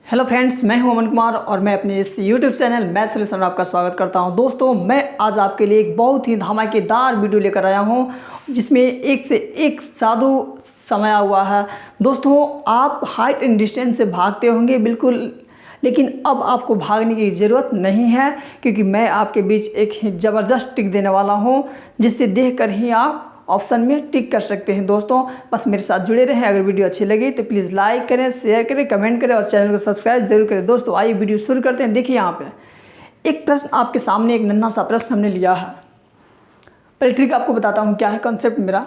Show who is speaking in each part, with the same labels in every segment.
Speaker 1: Hello friends, मैं हूं अमन कुमार और मैं अपने इस यूट्यूब चैनल मैथ सॉल्यूशन में आपका स्वागत करता हूं। दोस्तों, मैं आज आपके लिए एक बहुत ही धमाकेदार वीडियो लेकर आया हूं जिसमें एक से एक जादू समाया हुआ है। दोस्तों, आप हाइट एंड डिस्टेंस से भागते होंगे बिल्कुल, लेकिन अब आपको भागने की ज़रूरत नहीं है क्योंकि मैं आपके बीच एक ज़बरदस्त ट्रिक देने वाला हूँ जिससे देख कर ही आप ऑप्शन में टिक कर सकते हैं। दोस्तों, बस मेरे साथ जुड़े रहें। अगर वीडियो अच्छी लगी तो प्लीज़ लाइक करें, शेयर करें, कमेंट करें और चैनल को सब्सक्राइब जरूर करें। दोस्तों, आइए वीडियो शुरू करते हैं। देखिए, यहाँ पे एक प्रश्न आपके सामने, एक नन्हा सा प्रश्न हमने लिया है। पहले ट्रिक आपको बताता हूँ क्या है कंसेप्ट मेरा,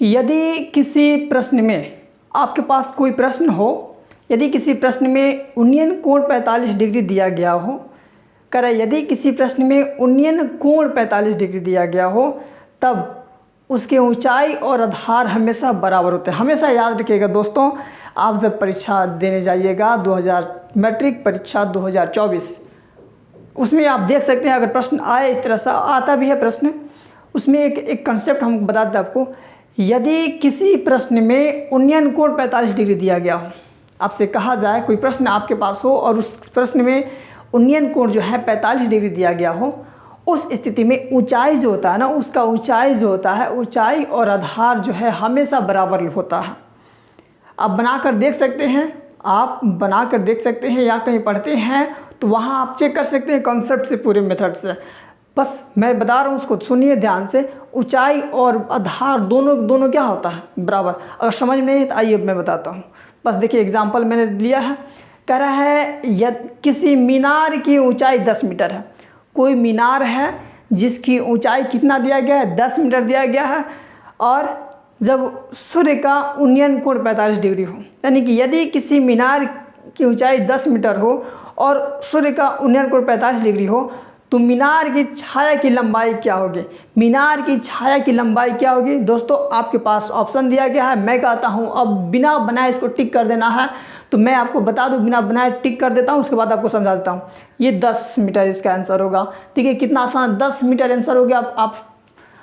Speaker 1: कि यदि किसी प्रश्न में आपके पास कोई प्रश्न हो, यदि किसी प्रश्न में उन्नयन कोण 45 डिग्री दिया गया हो, यदि किसी प्रश्न में उन्नयन कोण 45 डिग्री दिया गया हो, तब उसके ऊंचाई और आधार हमेशा बराबर होते हैं। हमेशा याद रखिएगा दोस्तों, आप जब परीक्षा देने जाइएगा 2000 मैट्रिक परीक्षा 2024, उसमें आप देख सकते हैं अगर प्रश्न आए, इस तरह से आता भी है प्रश्न, उसमें एक कंसेप्ट हम बताते हैं आपको। यदि किसी प्रश्न में उन्नयन कोण 45 डिग्री दिया गया हो, आपसे कहा जाए कोई प्रश्न आपके पास हो और उस प्रश्न में उन्नयन कोण जो है 45 डिग्री दिया गया हो, उस स्थिति में ऊंचाई जो होता है ना, उसका ऊंचाई जो होता है, ऊंचाई और आधार जो है हमेशा बराबर होता है। आप बनाकर देख सकते हैं, आप बनाकर देख सकते हैं, या कहीं पढ़ते हैं तो वहाँ आप चेक कर सकते हैं कॉन्सेप्ट से, पूरे मेथड से। बस मैं बता रहा हूँ, उसको सुनिए ध्यान से। ऊंचाई और आधार दोनों क्या होता है? बराबर। अगर समझ में नहीं तो आइए मैं बताता हूँ। बस देखिए, एग्जाम्पल मैंने लिया है। कह रहा है यदि किसी मीनार की ऊंचाई 10 मीटर है। कोई मीनार है जिसकी ऊंचाई कितना दिया गया है? 10 मीटर दिया गया है, और जब सूर्य का उन्नयन कोण 45 डिग्री हो, यानी कि यदि किसी मीनार की ऊंचाई 10 मीटर हो और सूर्य का उन्नयन कोण 45 डिग्री हो, तो मीनार की छाया की लंबाई क्या होगी? मीनार की छाया की लंबाई क्या होगी? दोस्तों, आपके पास ऑप्शन दिया गया है। मैं कहता हूँ अब बिना बनाए इसको टिक कर देना है, तो मैं आपको बता दूं, बिना बनाए टिक कर देता हूं, उसके बाद आपको समझा देता हूं। ये 10 मीटर इसका आंसर होगा। ठीक है, कितना आसान, 10 मीटर आंसर हो गया। आप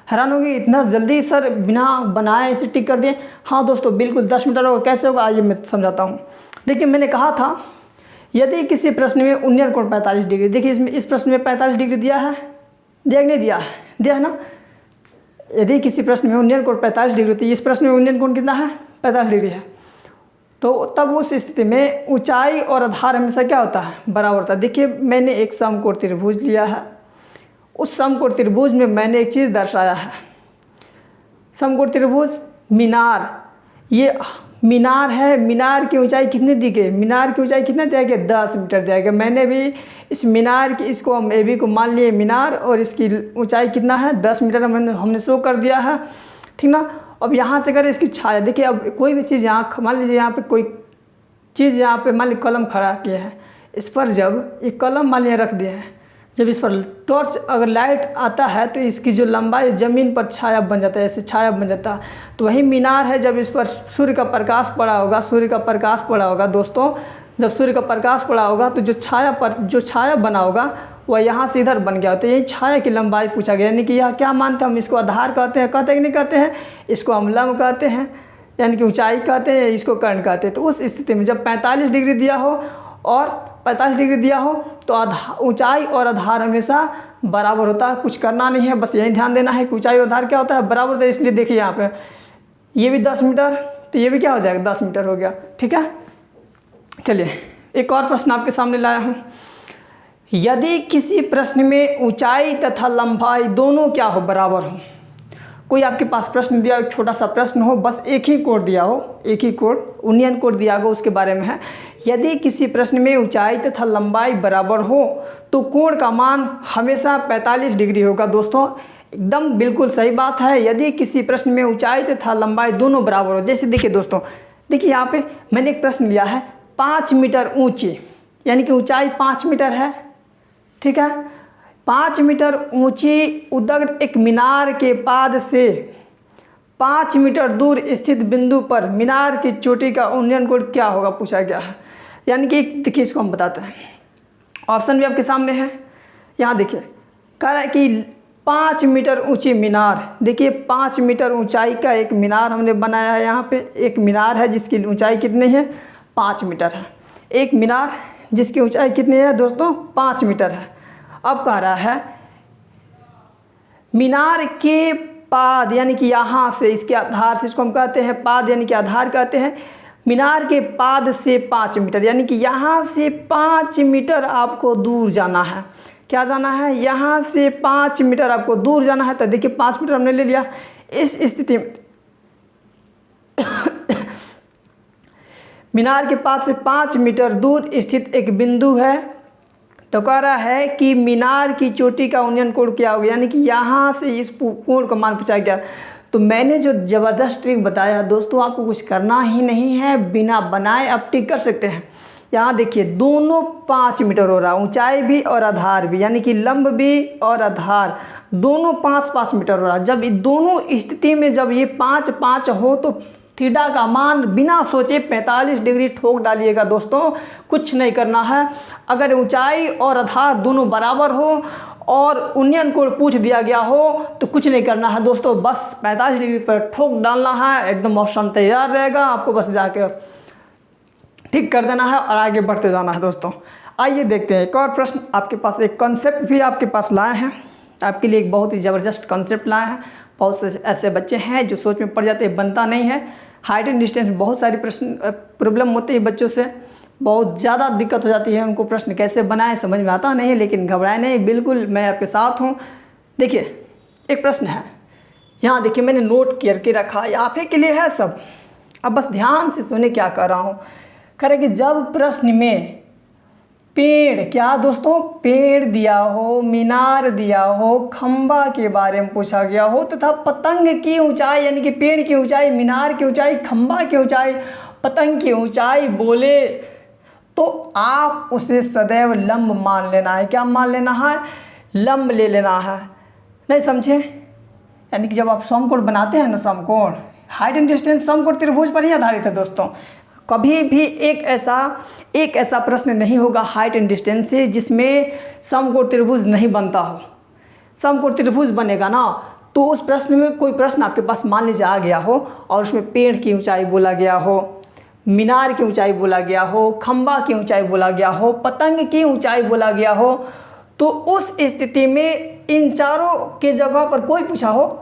Speaker 1: हैरान होंगे, इतना जल्दी सर बिना बनाए इसे टिक कर दिए। हाँ दोस्तों, बिल्कुल 10 मीटर होगा। कैसे होगा आइए मैं समझाता हूँ। देखिए, मैंने कहा था यदि किसी प्रश्न में उन्नयन कोण 45 डिग्री, देखिए इसमें इस प्रश्न में 45 डिग्री दिया है, दिया कि नहीं दिया है? दिया है ना। यदि किसी प्रश्न में उन्नयन कोण 45 डिग्री, तो इस प्रश्न में उन्नयन कोण कितना है? 45 डिग्री है। तो तब उस स्थिति में ऊंचाई और आधार हमेशा क्या होता है? बराबर होता है। देखिए, मैंने एक समकोण त्रिभुज लिया है। उस समकोण त्रिभुज में मैंने एक चीज़ दर्शाया है। समकोण त्रिभुज मीनार, ये मीनार है। मीनार की ऊंचाई कितनी दी गई? मीनार की ऊंचाई कितना दिया गया? 10 मीटर दिया गया। मैंने भी इस मीनार की, इसको हम ए बी को मान लिए मीनार, और इसकी ऊंचाई कितना है? 10 मीटर हमने शो कर दिया है। ठीक ना। अब यहाँ से करें इसकी छाया। देखिए, अब कोई भी चीज़ यहाँ, मान लीजिए यहाँ पे कोई चीज़, यहाँ पे मान लीजिए कलम खड़ा किया है, इस पर जब ये कलम मान लीजिए रख दिए हैं, जब इस पर टॉर्च अगर लाइट आता है तो इसकी जो लंबाई ज़मीन पर छाया बन जाता है, ऐसे छाया बन जाता है। तो वही मीनार है, जब इस पर सूर्य का प्रकाश पड़ा होगा, सूर्य का प्रकाश पड़ा होगा दोस्तों, जब सूर्य का प्रकाश पड़ा होगा तो जो छाया बना होगा वह यहाँ से इधर बन गया। तो यही छाया की लंबाई पूछा गया, यानी कि यह क्या मानते हैं हम? इसको आधार कहते हैं कि नहीं कहते हैं? इसको हम लंब कहते हैं, यानी कि ऊंचाई कहते हैं, इसको कर्ण कहते हैं। तो उस स्थिति में जब 45 डिग्री दिया हो और 45 डिग्री दिया हो, तो ऊंचाई और आधार हमेशा बराबर होता है। कुछ करना नहीं है, बस यही ध्यान देना है कि ऊंचाई और आधार क्या होता है? बराबर होता है। इसलिए देखिए यहाँ पे ये भी 10 मीटर, तो ये भी क्या हो जाएगा? 10 मीटर हो गया। ठीक है, चलिए एक और प्रश्न आपके सामने लाया हूँ। यदि किसी प्रश्न में ऊंचाई तथा लंबाई दोनों क्या हो? बराबर हो। कोई आपके पास प्रश्न दिया, एक छोटा सा प्रश्न हो, बस एक ही कोण दिया हो, एक ही कोण, उन्नयन कोण दिया हो, उसके बारे में है। यदि किसी प्रश्न में ऊंचाई तथा लंबाई बराबर हो तो कोण का मान हमेशा 45 डिग्री होगा। दोस्तों, एकदम बिल्कुल सही बात है। यदि किसी प्रश्न में ऊंचाई तथा लंबाई दोनों बराबर हो, जैसे देखिए दोस्तों, देखिए यहाँ पे मैंने एक प्रश्न लिया है, 5 मीटर ऊँची, यानी कि ऊंचाई 5 मीटर है। ठीक है, 5 मीटर ऊंची उदग्र एक मीनार के पाद से 5 मीटर दूर स्थित बिंदु पर मीनार की चोटी का उन्नयन कोण क्या होगा? पूछा गया है। यानी कि देखिए, इसको हम बताते हैं। ऑप्शन भी आपके सामने है। यहाँ देखिए, कह रहा है कि 5 मीटर ऊंची मीनार। देखिए, 5 मीटर ऊंचाई का एक मीनार हमने बनाया है। यहाँ पे एक मीनार है जिसकी ऊंचाई कितनी है? 5 मीटर है। एक मीनार जिसकी ऊंचाई कितनी है दोस्तों, 5 मीटर है। अब कह रहा है मीनार के पाद यानी कि यहाँ से इसके आधार से, इसको हम कहते हैं पाद यानी कि आधार कहते हैं। मीनार के पाद से 5 मीटर यानी कि यहाँ से 5 मीटर आपको दूर जाना है। क्या जाना है, यहाँ से 5 मीटर आपको दूर जाना है। तो देखिए 5 मीटर हमने ले लिया। इस स्थिति में मीनार के पास से 5 मीटर दूर स्थित एक बिंदु है। तो कह रहा है कि मीनार की चोटी का उन्नयन कोण क्या होगा, यानी कि यहाँ से इस कोण का मान पूछा गया। तो मैंने जो ज़बरदस्त ट्रिक बताया दोस्तों, आपको कुछ करना ही नहीं है, बिना बनाए आप टिक कर सकते हैं। यहाँ देखिए दोनों 5 मीटर हो रहा है, ऊंचाई भी और आधार भी, यानी कि लंब भी और आधार दोनों 5-5 मीटर हो रहा है। जब दोनों स्थिति में जब ये 5-5 हो तो थीटा का मान बिना सोचे 45 डिग्री ठोक डालिएगा दोस्तों, कुछ नहीं करना है। अगर ऊंचाई और आधार दोनों बराबर हो और उन्नयन कोण पूछ दिया गया हो तो कुछ नहीं करना है दोस्तों, बस 45 डिग्री पर ठोक डालना है, एकदम ऑप्शन तैयार रहेगा। आपको बस जाके ठीक कर देना है और आगे बढ़ते जाना है दोस्तों। आइए देखते हैं एक और प्रश्न। आपके पास एक कॉन्सेप्ट भी आपके पास लाए हैं, आपके लिए एक बहुत ही ज़बरदस्त कॉन्सेप्ट लाए हैं। बहुत से ऐसे बच्चे हैं जो सोच में पड़ जाते हैं, बनता नहीं है। हाइट एंड डिस्टेंस में बहुत सारी प्रॉब्लम होती है बच्चों से, बहुत ज़्यादा दिक्कत हो जाती है, उनको प्रश्न कैसे बनाएं समझ में आता नहीं है। लेकिन घबराए नहीं, बिल्कुल मैं आपके साथ हूँ। देखिए एक प्रश्न है यहाँ, देखिए मैंने नोट करके रखा, आप ही के लिए है सब। अब बस ध्यान से सुने क्या कर रहा हूँ। करें कि जब प्रश्न में पेड़, क्या दोस्तों, पेड़ दिया हो, मीनार दिया हो, खंबा के बारे में पूछा गया हो तथा पतंग की ऊंचाई यानी कि पेड़ की ऊंचाई, मीनार की ऊंचाई, खंबा की ऊंचाई, पतंग की ऊंचाई बोले तो आप उसे सदैव लंब मान लेना है। क्या मान लेना है, लंब ले लेना है। नहीं समझे, यानी कि जब आप समकोण बनाते हैं ना, समकोण हाइट एंड डिस्टेंस समकोण त्रिभुज पर ही आधारित है दोस्तों। कभी भी एक ऐसा प्रश्न नहीं होगा हाइट एंड डिस्टेंस से जिसमें समकोण त्रिभुज नहीं बनता हो। समकोण त्रिभुज बनेगा ना तो उस प्रश्न में कोई प्रश्न आपके पास मान लीजिए आ गया हो और उसमें पेड़ की ऊंचाई बोला गया हो, मीनार की ऊंचाई बोला गया हो, खंबा की ऊंचाई बोला गया हो, पतंग की ऊंचाई बोला गया हो, तो उस स्थिति में इन चारों के जगह पर कोई पूछा हो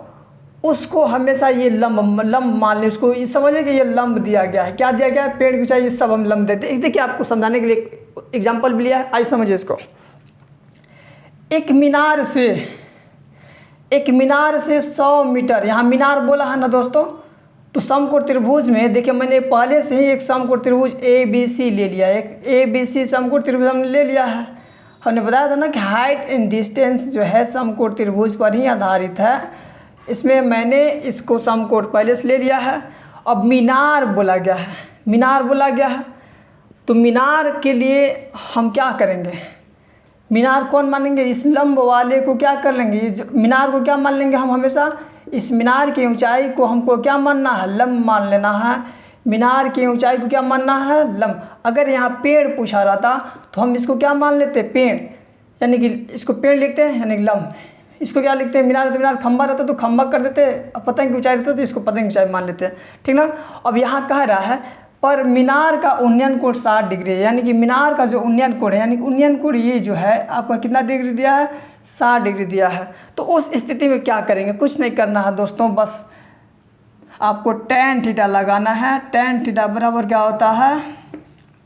Speaker 1: उसको हमेशा ये लंब मान लें। उसको ये समझे कि ये लंब दिया गया है। क्या दिया गया है, पेड़ की ऊंचाई, ये सब हम लंब देते हैं। देखिए आपको समझाने के लिए एग्जाम्पल भी लिया है, आइए समझिए इसको। एक मीनार से 100 मीटर, यहाँ मीनार बोला है ना दोस्तों, तो समकोण त्रिभुज में देखिए मैंने पहले से ही एक समकोण त्रिभुज ABC ले लिया है। एक ABC समकोण त्रिभुज हमने ले लिया है। हमने बताया था ना कि हाइट एंड डिस्टेंस जो है समकोण त्रिभुज पर ही आधारित है। इसमें मैंने इसको समकोण पहले से ले लिया है। अब मीनार बोला गया है, तो मीनार के लिए हम क्या करेंगे, मीनार कौन मानेंगे, इस लंब वाले को क्या कर लेंगे, मीनार को क्या मान लेंगे हम हमेशा, इस मीनार की ऊंचाई को हमको क्या मानना है, लंब मान लेना है। मीनार की ऊंचाई को क्या मानना है, लंब। अगर यहाँ पेड़ पूछा रहता तो हम इसको क्या मान लेते, पेड़, यानी कि इसको पेड़ लिखते हैं यानी कि लंब। इसको क्या लिखते हैं, मीनार, तो मीनार। खंबा रहता तो खंबा कर देते, अब पतंग की ऊंचाई रहता तो इसको पतंग की ऊंचाई मान लेते हैं, ठीक ना। अब यहाँ कह रहा है पर मीनार का उन्नयन कोण 60 डिग्री है, यानी कि मीनार का जो उन्नयन कोण है, यानी कि उन्नयन कोण ये जो है आपका कितना डिग्री दिया है, 60 डिग्री दिया है। तो उस स्थिति में क्या करेंगे, कुछ नहीं करना है दोस्तों, बस आपको tan थीटा लगाना है। tan थीटा बराबर क्या होता है,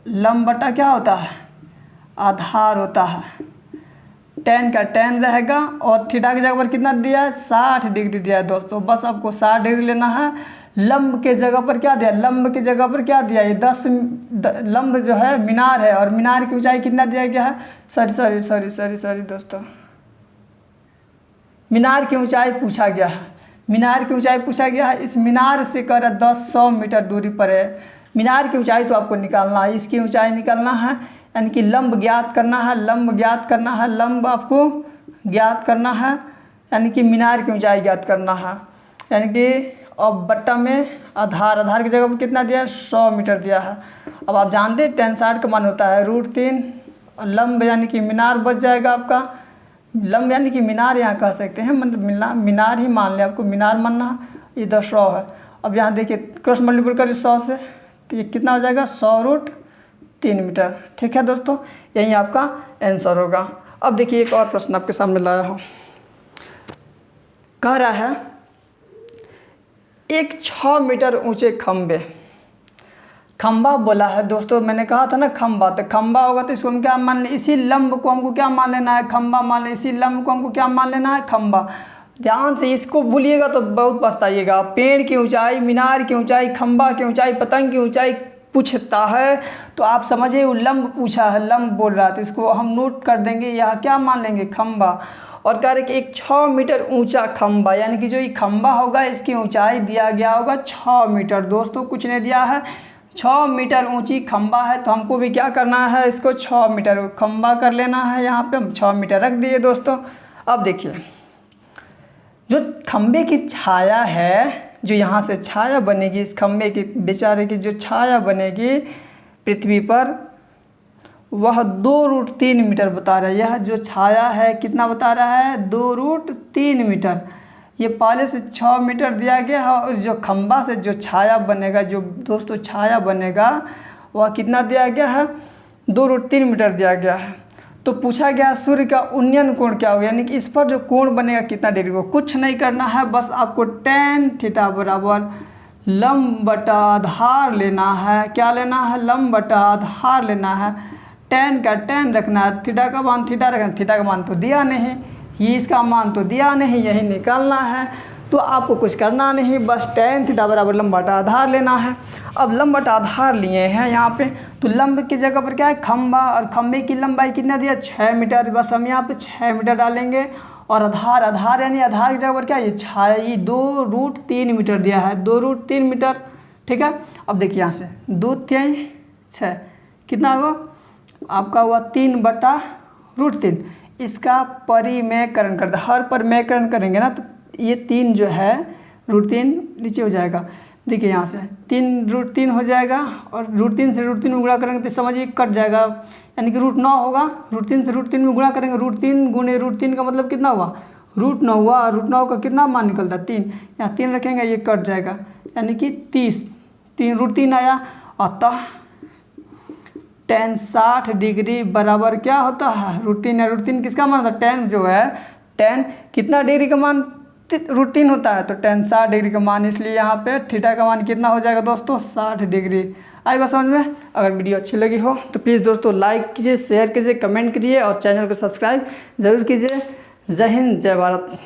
Speaker 1: लंब बटा क्या होता है, आधार होता है। tan का tan रहेगा और थीटा की जगह पर कितना दिया है, 60 डिग्री दिया है दोस्तों। बस आपको 60 डिग्री लेना है। लंब के जगह पर क्या दिया, लंब की जगह पर क्या दिया, ये 10 लंब जो है मीनार है और मीनार की ऊंचाई कितना दिया गया है, सॉरी दोस्तों, मीनार की ऊंचाई पूछा गया है, मीनार की ऊंचाई पूछा गया है। इस मीनार से कर 100 मीटर दूरी पर है। मीनार की ऊंचाई तो आपको निकालना है, इसकी ऊंचाई निकालना है, यानी कि लंब ज्ञात करना है, लंब आपको ज्ञात करना है, यानी कि मीनार की ऊंचाई ज्ञात करना है, यानी कि अब बट्टा में आधार की जगह पर कितना दिया है, 100 मीटर दिया है। अब आप जानते हैं tan 60 का मान होता है √3, और लंब यानी कि मीनार बच जाएगा आपका। लंब यानी कि मीनार यहाँ कह सकते हैं, मतलब मीनार ही मान लें, आपको मीनार मानना है। ये 100 है। अब यहाँ देखिए क्रॉस मल्टीपल करिए 100 से, तो ये कितना हो जाएगा, 100 √3 3 मीटर। ठीक है दोस्तों, यही आपका आंसर होगा। अब देखिए एक और प्रश्न आपके सामने लाया हूँ। कह रहा है एक 6 मीटर ऊंचे खंबा बोला है दोस्तों। मैंने कहा था ना खंबा, तो खंबा होगा तो इसको हम क्या मान लें, इसी लंब को हमको क्या मान लेना है, खंबा मान लें। इसी लंब को हमको क्या मान लेना है, खंबा। ध्यान से इसको भूलिएगा तो बहुत पछताइएगा। पेड़ की ऊंचाई, मीनार की ऊंचाई, खंबा की ऊंचाई, पतंग की ऊंचाई पूछता है तो आप समझिए वो लंब पूछा है, लंब बोल रहा है, तो इसको हम नोट कर देंगे, यहाँ क्या मान लेंगे, खंबा। और कह रहे कि एक 6 मीटर ऊंचा खंबा, यानी कि जो ये खंबा होगा इसकी ऊंचाई दिया गया होगा 6 मीटर। दोस्तों कुछ नहीं दिया है, 6 मीटर ऊंची खंबा है, तो हमको भी क्या करना है, इसको 6 मीटर खंबा कर लेना है। यहाँ पे हम 6 मीटर रख दिए दोस्तों। अब देखिए जो खंबे की छाया है, जो यहाँ से छाया बनेगी, इस खंबे की बेचारे की जो छाया बनेगी पृथ्वी पर, वह 2√3 मीटर बता रहा है। यह जो छाया है कितना बता रहा है, 2√3 मीटर। ये पहले से 6 मीटर दिया गया है, और जो खंबा से जो छाया बनेगा, जो दोस्तों छाया बनेगा, वह कितना दिया गया है, 2√3 मीटर दिया गया है। तो पूछा गया सूर्य का उन्नयन कोण क्या होगा, यानी कि इस पर जो कोण बनेगा कितना डिग्री को। कुछ नहीं करना है, बस आपको tan थीटा बराबर लंब बटा आधार लेना है। क्या लेना है, लंब बटा आधार लेना है। tan का tan रखना है, थीटा का मान थीटा रखना। थीटा का मान तो दिया नहीं, ये इसका मान तो दिया नहीं, यही निकालना है। तो आपको कुछ करना नहीं, बस tan थीटा बराबर लंब बटा आधार लेना है। अब लंब बटा आधार लिए हैं यहाँ पे, तो लंब की जगह पर क्या है, खंबा, और खंबे की लंबाई कितना दिया, 6 मीटर। बस हम यहाँ पे 6 मीटर डालेंगे। और आधार यानी आधार की जगह पर क्या है, ये छाया, ये 2√3 मीटर दिया है, 2√3 मीटर। ठीक है, अब देखिए यहाँ से 2 3 6 कितना हुआ आपका, हुआ 3/√3। इसका परिमेयकरण कर दे, हर परिमेयकरण करेंगे ना तो ये 3 जो है √3 नीचे हो जाएगा। देखिए यहाँ से 3√3 हो जाएगा, और √3 से √3 में गुणा करेंगे तो समझिए कट जाएगा, यानी कि √9 होगा। √3 से √3 में गुणा करेंगे, √3 गुणे √3 का मतलब कितना हुआ, √9 हुआ। और √9 का कितना मान निकलता है, 3। यहाँ 3 रखेंगे, ये कट जाएगा, यानी कि 30। 3√3 आया। अतः tan 60 डिग्री बराबर क्या होता है, √3 है। √3 किसका मान होता है, tan जो है, tan कितना डिग्री का मान, √3 होता है, तो tan 60 डिग्री का मान, इसलिए यहाँ पे थीटा का मान कितना हो जाएगा दोस्तों, 60 डिग्री। आई बात समझ में। अगर वीडियो अच्छी लगी हो तो प्लीज़ दोस्तों लाइक कीजिए, शेयर कीजिए, कमेंट कीजिए और चैनल को सब्सक्राइब ज़रूर कीजिए। जय हिंद, जय भारत।